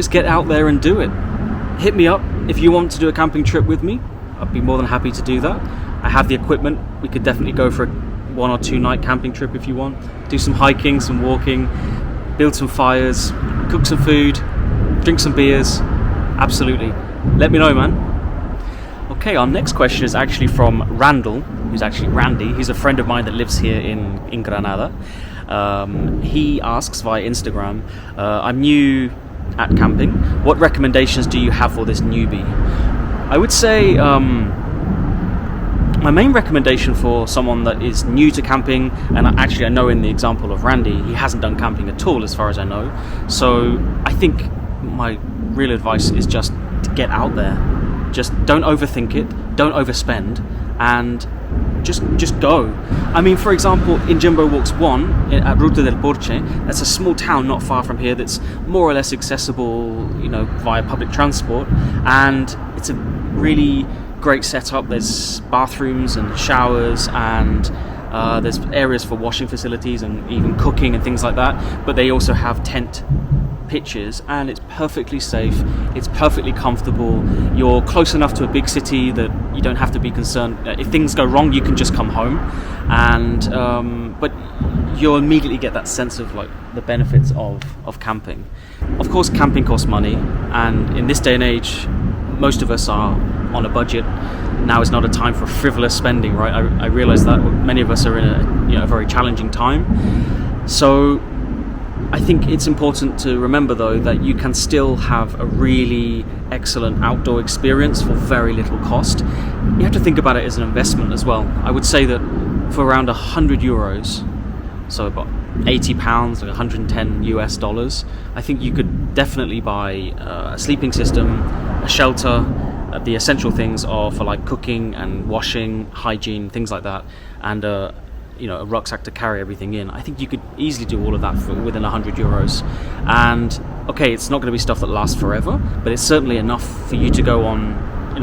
just get out there and do it. Hit me up if you want to do a camping trip with me. I'd be more than happy to do that. I have the equipment. We could definitely go for a 1 or 2 night camping trip if you want. Do some hiking, some walking, build some fires, cook some food, drink some beers. Absolutely. Let me know, man. Okay, our next question is actually from Randall, who's actually Randy. He's a friend of mine that lives here in Granada. He asks via Instagram, I'm new at camping. What recommendations do you have for this newbie? I would say my main recommendation for someone that is new to camping, and actually I know in the example of Randy, he hasn't done camping at all as far as I know. So I think my real advice is just to get out there. Just don't overthink it, don't overspend, and just go. I mean, for example, in Jimbowalks 1 at Ruta del Porche, that's a small town not far from here that's more or less accessible, via public transport, and it's a really great setup. There's bathrooms and showers, and there's areas for washing facilities and even cooking and things like that, but they also have tent pitches, and it's perfectly safe, it's perfectly comfortable. You're close enough to a big city that you don't have to be concerned. If things go wrong, you can just come home, and but you'll immediately get that sense of like the benefits of camping. Of course, camping costs money, and in this day and age, most of us are on a budget. Now is not a time for frivolous spending, right? I realize that many of us are in a very challenging time. So I think it's important to remember, though, that you can still have a really excellent outdoor experience for very little cost. You have to think about it as an investment as well. I would say that for around €100, so about £80, like $110, I think you could definitely buy a sleeping system, a shelter. The essential things are for like cooking and washing, hygiene, things like that, and a rucksack to carry everything in. I think you could easily do all of that within €100. And okay, it's not going to be stuff that lasts forever, but it's certainly enough for you to go on,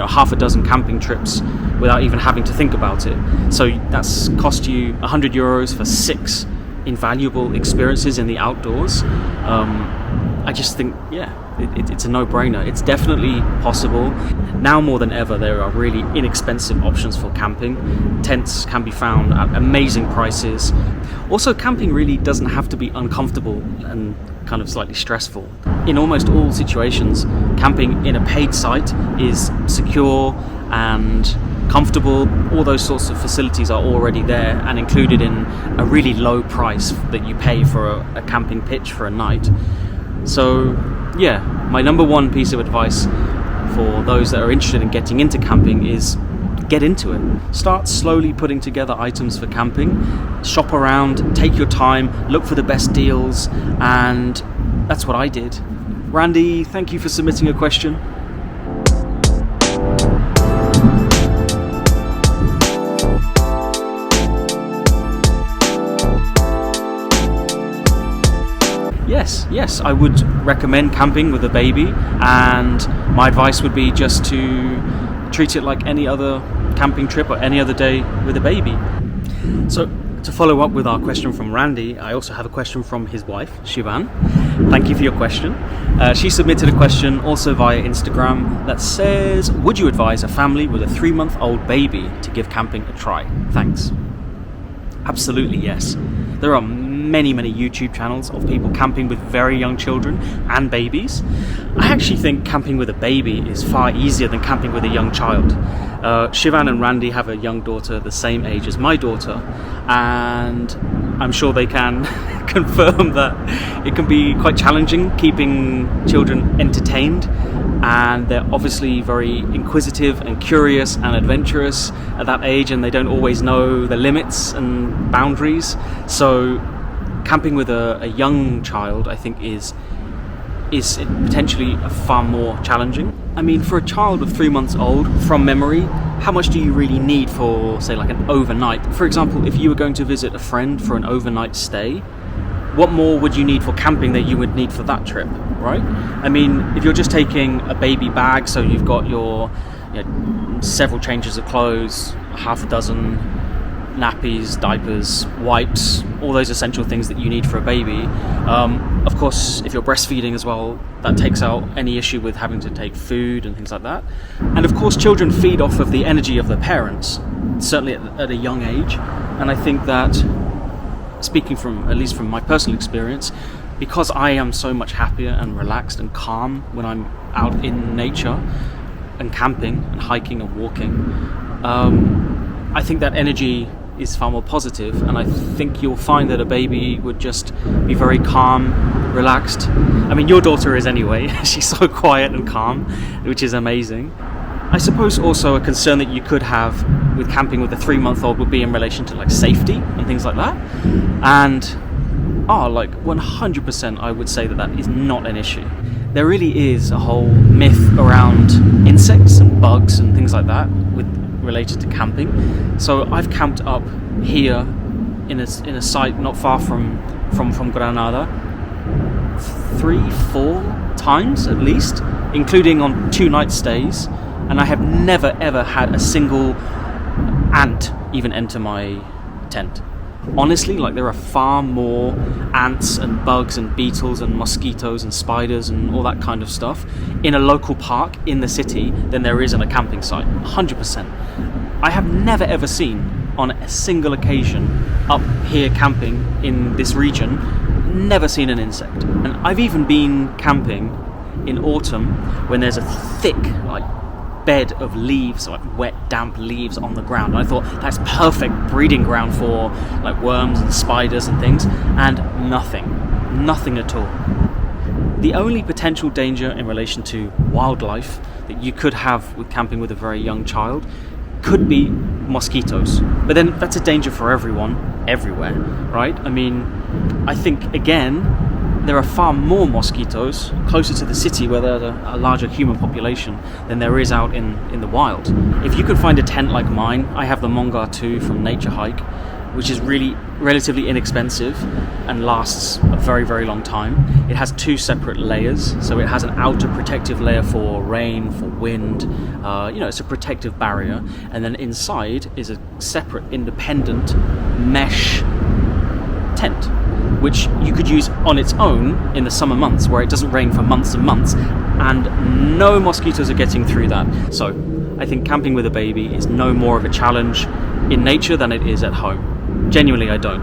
half a dozen camping trips without even having to think about it. So that's cost you €100 for 6 invaluable experiences in the outdoors. I just think, it's a no-brainer. It's definitely possible. Now more than ever, there are really inexpensive options for camping. Tents can be found at amazing prices. Also, camping really doesn't have to be uncomfortable and kind of slightly stressful. In almost all situations, camping in a paid site is secure and comfortable. All those sorts of facilities are already there and included in a really low price that you pay for a camping pitch for a night. So my number one piece of advice for those that are interested in getting into camping is get into it. Start slowly putting together items for camping, shop around, take your time, look for the best deals, and that's what I did. Randy, thank you for submitting a question. Yes, I would recommend camping with a baby, and my advice would be just to treat it like any other camping trip or any other day with a baby. So to follow up with our question from Randy, I also have a question from his wife, Shivan. Thank you for your question. She submitted a question also via Instagram that says, would you advise a family with a 3-month-old baby to give camping a try? Thanks. Absolutely yes. There are many YouTube channels of people camping with very young children and babies. I actually think camping with a baby is far easier than camping with a young child. Shivan and Randy have a young daughter the same age as my daughter, and I'm sure they can confirm that it can be quite challenging keeping children entertained, and they're obviously very inquisitive and curious and adventurous at that age, and they don't always know the limits and boundaries. So camping with a young child, I think, is potentially far more challenging. I mean, for a child of 3 months old, from memory, how much do you really need for, say, like an overnight? For example, if you were going to visit a friend for an overnight stay, what more would you need for camping that you would need for that trip, right? I mean, if you're just taking a baby bag, so you've got your several changes of clothes, half a dozen nappies, diapers, wipes, all those essential things that you need for a baby. Of course, if you're breastfeeding as well, that takes out any issue with having to take food and things like that. And of course, children feed off of the energy of their parents, certainly at a young age. And I think that, speaking from, at least from my personal experience, because I am so much happier and relaxed and calm when I'm out in nature and camping and hiking and walking, I think that energy is far more positive, and I think you'll find that a baby would just be very calm, relaxed. I mean, your daughter is anyway. She's so quiet and calm, which is amazing. I suppose also a concern that you could have with camping with a 3-month-old would be in relation to like safety and things like that. And like 100% I would say that that is not an issue. There really is a whole myth around insects and bugs and things like that related to camping. So I've camped up here in a site not far from Granada 3-4 times at least, including on 2-night stays, and I have never ever had a single ant even enter my tent. Honestly, like, there are far more ants and bugs and beetles and mosquitoes and spiders and all that kind of stuff in a local park in the city than there is in a camping site. 100%. I have never ever seen, on a single occasion up here camping in this region, never seen an insect. And I've even been camping in autumn when there's a thick, like, bed of leaves, like wet, damp leaves on the ground. And I thought that's perfect breeding ground for like worms and spiders and things, and nothing at all. The only potential danger in relation to wildlife that you could have with camping with a very young child could be mosquitoes. But then that's a danger for everyone, everywhere, right? I mean, I think, again, there are far more mosquitoes closer to the city where there's a larger human population than there is out in the wild. If you could find a tent like mine, I have the Mongar 2 from Nature Hike, which is really relatively inexpensive and lasts a very, very long time. It has 2 separate layers, so it has an outer protective layer for rain, for wind, it's a protective barrier, and then inside is a separate independent mesh tent, which you could use on its own in the summer months where it doesn't rain for months and months, and no mosquitoes are getting through that. So I think camping with a baby is no more of a challenge in nature than it is at home. Genuinely, I don't.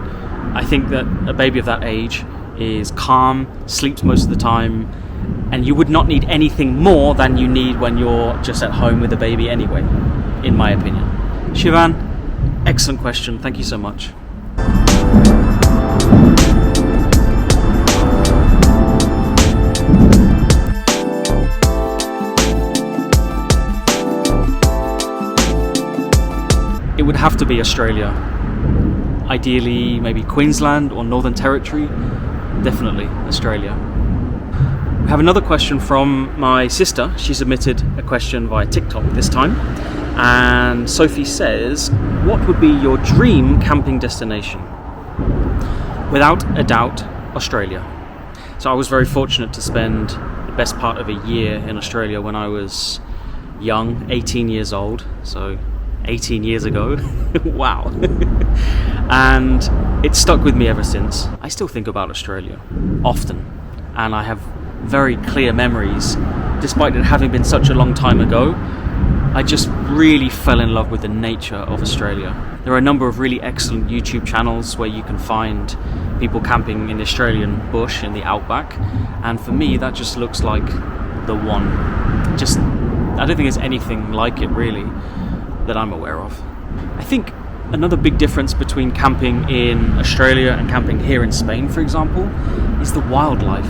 I think that a baby of that age is calm, sleeps most of the time, and you would not need anything more than you need when you're just at home with a baby anyway, in my opinion. Shivan, excellent question. Thank you so much. It would have to be Australia. Ideally, maybe Queensland or Northern Territory. Definitely Australia. We have another question from my sister. She submitted a question via TikTok this time. And Sophie says, what would be your dream camping destination? Without a doubt, Australia. So I was very fortunate to spend the best part of a year in Australia when I was young, 18 years old. So 18 years ago. Wow. And it's stuck with me ever since. I still think about Australia often, and I have very clear memories. Despite it having been such a long time ago, I just really fell in love with the nature of Australia. There are a number of really excellent YouTube channels where you can find people camping in the Australian bush in the outback, and for me that just looks like the one. I don't think there's anything like it really that I'm aware of. I think another big difference between camping in Australia and camping here in Spain, for example, is the wildlife.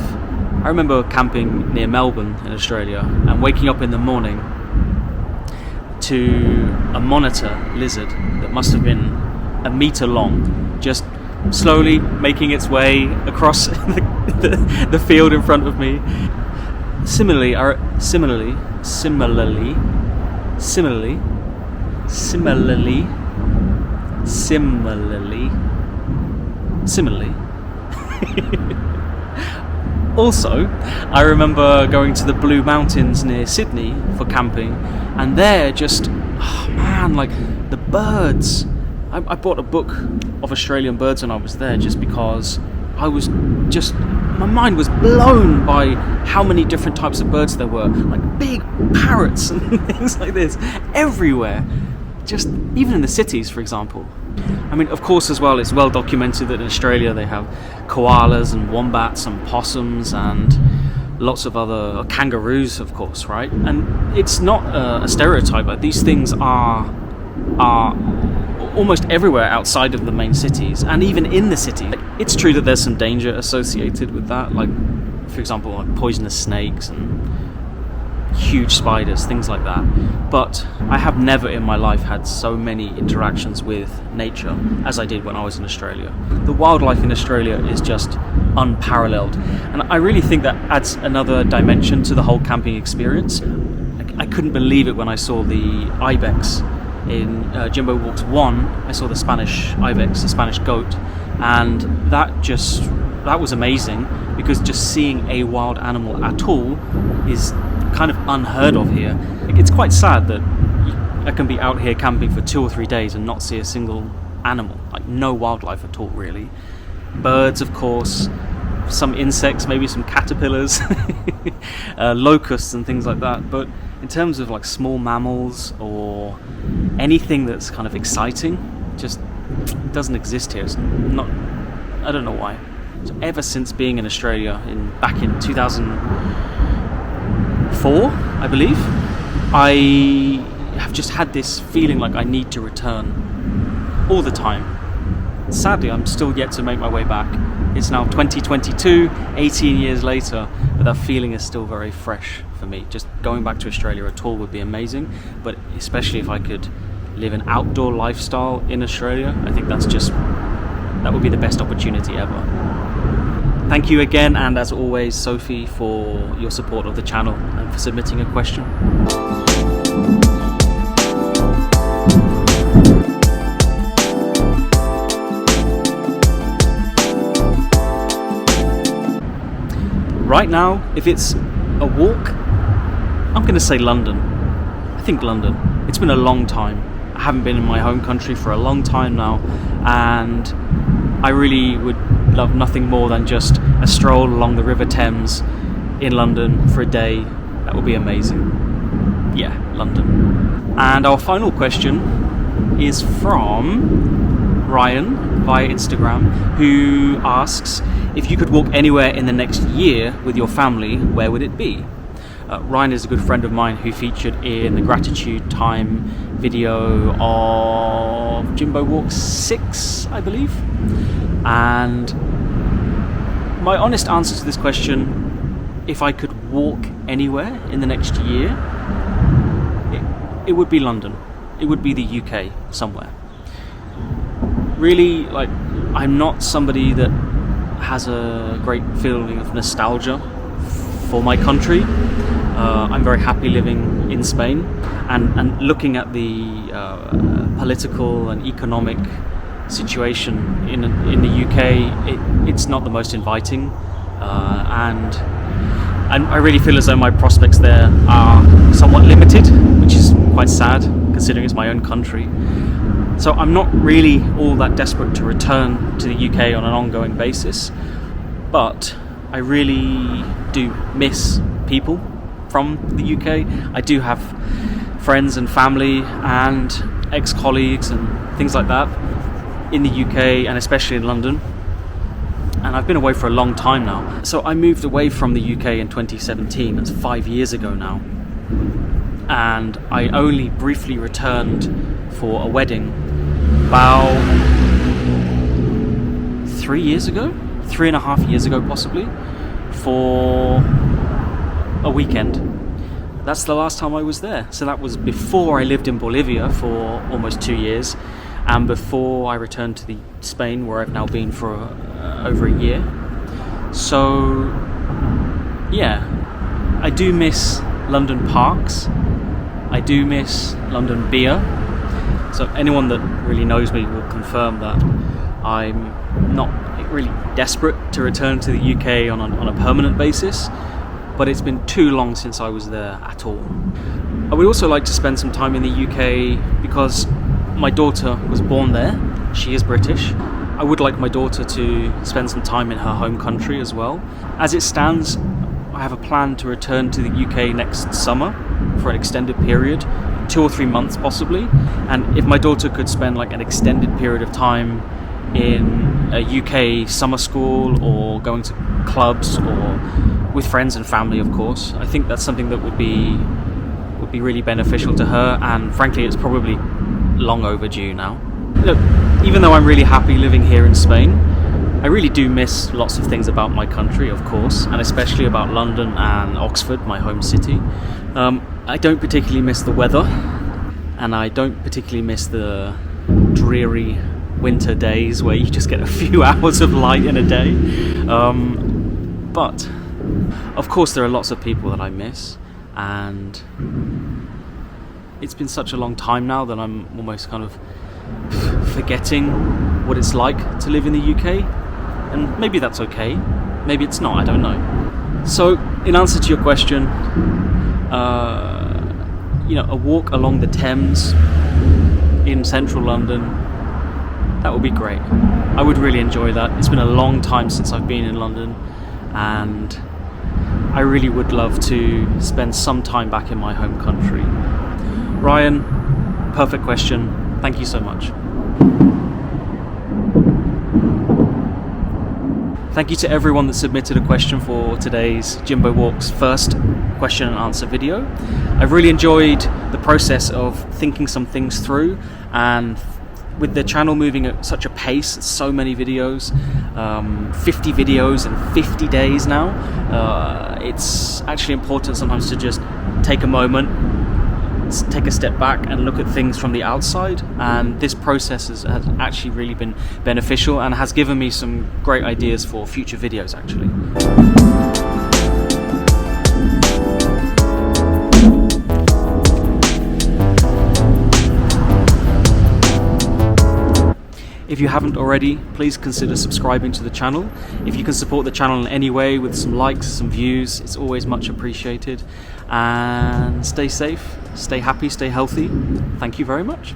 I remember camping near Melbourne in Australia and waking up in the morning to a monitor lizard that must have been a meter long, just slowly making its way across the field in front of me. Similarly, also, I remember going to the Blue Mountains near Sydney for camping, and there just, like the birds, I bought a book of Australian birds when I was there just because my mind was blown by how many different types of birds there were, like big parrots and things like this everywhere, just even in the cities, for example. I mean, of course, as well, it's well documented that in Australia they have koalas and wombats and possums and lots of other kangaroos, of course, right? And it's not a stereotype, but these things are almost everywhere outside of the main cities, and even in the city. It's true that there's some danger associated with that, like, for example, like poisonous snakes and huge spiders, things like that. But I have never in my life had so many interactions with nature as I did when I was in Australia. The wildlife in Australia is just unparalleled, and I really think that adds another dimension to the whole camping experience. I couldn't believe it when I saw the ibex in Jimbowalks 1. I saw the Spanish ibex, the Spanish goat, and that was amazing, because just seeing a wild animal at all is kind of unheard of here. It's quite sad that I can be out here camping for 2 or 3 days and not see a single animal, like no wildlife at all, really. Birds, of course, some insects, maybe some caterpillars, locusts and things like that, but in terms of like small mammals or anything that's kind of exciting, just doesn't exist here. It's not, I don't know why. So ever since being in Australia back in 2004, I believe, I have just had this feeling like I need to return all the time. Sadly, I'm still yet to make my way back. It's now 2022, 18 years later, but that feeling is still very fresh for me. Just going back to Australia at all would be amazing, but especially if I could live an outdoor lifestyle in Australia, I think that would be the best opportunity ever. Thank you again, and as always, Sophie, for your support of the channel and for submitting a question. Right now, if it's a walk, I'm going to say London. I think London. It's been a long time. I haven't been in my home country for a long time now, and I really would love nothing more than just a stroll along the River Thames in London for a day. That would be amazing. Yeah, London. And our final question is from Ryan via Instagram, who asks, if you could walk anywhere in the next year with your family, where would it be? Ryan is a good friend of mine who featured in the Gratitude Time video of Jimbowalks 6, I believe. And my honest answer to this question, if I could walk anywhere in the next year, it would be London. It would be the UK somewhere. Really, like, I'm not somebody that has a great feeling of nostalgia for my country. I'm very happy living in Spain, and looking at the political and economic situation in the UK, it's not the most inviting, and I really feel as though my prospects there are somewhat limited, which is quite sad considering it's my own country. So I'm not really all that desperate to return to the UK on an ongoing basis, but I really do miss people from the UK. I do have friends and family and ex-colleagues and things like that in the UK, and especially in London. And I've been away for a long time now. So I moved away from the UK in 2017, that's 5 years ago now. And I only briefly returned for a wedding about 3 years ago, 3.5 years ago possibly, for a weekend. That's the last time I was there. So that was before I lived in Bolivia for almost 2 years, and before I returned to Spain, where I've now been for over a year. So yeah, I do miss London parks. I do miss London beer. So anyone that really knows me will confirm that I'm not really desperate to return to the UK on a permanent basis, but it's been too long since I was there at all. I would also like to spend some time in the UK because my daughter was born there. She is British. I would like my daughter to spend some time in her home country as well. As it stands, I have a plan to return to the UK next summer for an extended period, 2 or 3 months possibly. And if my daughter could spend like an extended period of time in a UK summer school or going to clubs or with friends and family, of course, I think that's something that would be really beneficial to her, and frankly it's probably long overdue now. Look, even though I'm really happy living here in Spain, I really do miss lots of things about my country, of course, and especially about London and Oxford, my home city. I don't particularly miss the weather, and I don't particularly miss the dreary winter days where you just get a few hours of light in a day. But of course there are lots of people that I miss, and it's been such a long time now that I'm almost kind of forgetting what it's like to live in the UK, and maybe that's okay, maybe it's not, I don't know. So in answer to your question, a walk along the Thames in central London, that would be great. I would really enjoy that. It's been a long time since I've been in London, and I really would love to spend some time back in my home country. Ryan, perfect question. Thank you so much. Thank you to everyone that submitted a question for today's Jimbo Walks first question and answer video. I've really enjoyed the process of thinking some things through, and with the channel moving at such a pace, so many videos, 50 videos in 50 days now, it's actually important sometimes to just take a moment, take a step back and look at things from the outside, and this process has actually really been beneficial and has given me some great ideas for future videos actually. If you haven't already, please consider subscribing to the channel. If you can support the channel in any way with some likes, some views, it's always much appreciated. And stay safe, stay happy, stay healthy. Thank you very much.